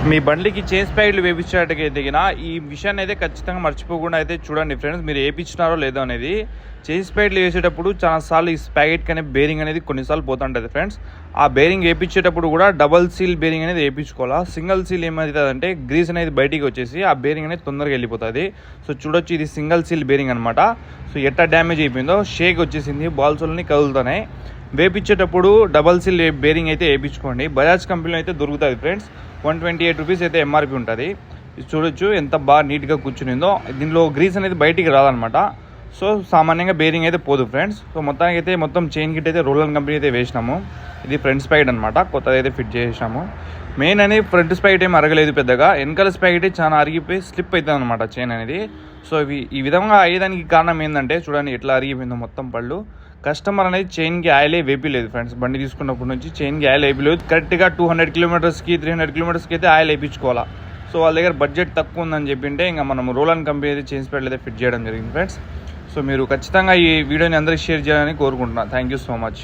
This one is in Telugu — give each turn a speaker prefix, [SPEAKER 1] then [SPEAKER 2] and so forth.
[SPEAKER 1] మీ బండికి చేంజ్ ప్యాకెట్లు వేయించేటట్టయితే ఈ విషయాన్ని అయితే ఖచ్చితంగా మర్చిపోకుండా అయితే చూడండి ఫ్రెండ్స్, మీరు వేయించినారో లేదో అనేది. చేంజ్ ప్యాకెట్లు వేసేటప్పుడు చాలాసార్లు ఈ ప్యాకెట్కి అనేది బేరింగ్ అనేది కొన్నిసార్లు పోతుంటుంది ఫ్రెండ్స్. ఆ బేరింగ్ వేయించేటప్పుడు కూడా డబల్ సీల్ బేరింగ్ అనేది వేయించుకోవాలా. సింగిల్ సీల్ ఏమవుతుందంటే గ్రీస్ అనేది బయటికి వచ్చేసి ఆ బేరింగ్ అనేది తొందరగా వెళ్ళిపోతుంది. సో చూడొచ్చు, ఇది సింగిల్ సీల్ బేరింగ్ అనమాట. సో ఎట్లా డ్యామేజ్ అయిపోయిందో, షేక్ వచ్చేసింది, బాల్స్ని కదులుతున్నాయి. వేయించేటప్పుడు డబల్ సీల్ బేరింగ్ అయితే వేయించుకోండి. బజాజ్ కంపెనీలో అయితే దొరుకుతుంది ఫ్రెండ్స్. 128 రూపీస్ అయితే ఎంఆర్పి ఉంటుంది. ఇది చూడొచ్చు ఎంత బాగా నీట్గా కూర్చునిందో. దీనిలో గ్రీస్ అనేది బయటికి రాదనమాట. సో సామాన్యంగా బేరింగ్ అయితే పోదు ఫ్రెండ్స్. సో మొత్తానికి అయితే మొత్తం చైన్ కిట్ అయితే రోలర్ కంపెనీ అయితే వేసినాము. ఇది ఫ్రంట్ స్పాకెట్ అనమాట, కొత్తది అయితే ఫిట్ చేసాము. మెయిన్ అనేది ఫ్రంట్ స్పాకెట్ ఏమి అరగలేదు పెద్దగా, వెనకాల స్పాకెట్ చాలా అరిగిపోయి స్లిప్ అవుతుంది అనమాట చైన్ అనేది. సో ఈ విధంగా అయ్యేదానికి కారణం ఏంటంటే చూడండి ఎట్లా అరిగిపోయిందో మొత్తం పళ్ళు. కస్టమర్ అనేది చైన్కి ఆయిలే వేపిలేదు ఫ్రెండ్స్. బండి తీసుకున్నప్పటి నుంచి చైన్కి ఆయిల్ వేయలేదు. కరెక్ట్గా 200 కిలోమీటర్స్కి 300 కిలోమీటర్స్కి అయితే ఆయిల్ వేయించుకోవాలా. సో వాళ్ళ దగ్గర బడ్జెట్ తక్కువ ఉందని చెప్పింటే ఇంకా మనం రోలర్ కంపెనీ అయితే చేంజ్ ప్యాకెట్లు అయితే ఫిట్ చేయడం జరిగింది ఫ్రెండ్స్. సో మీరు ఖచ్చితంగా ఈ వీడియోని అందరికీ షేర్ చేయాలని కోరుకుంటున్నాను. Thank you so much.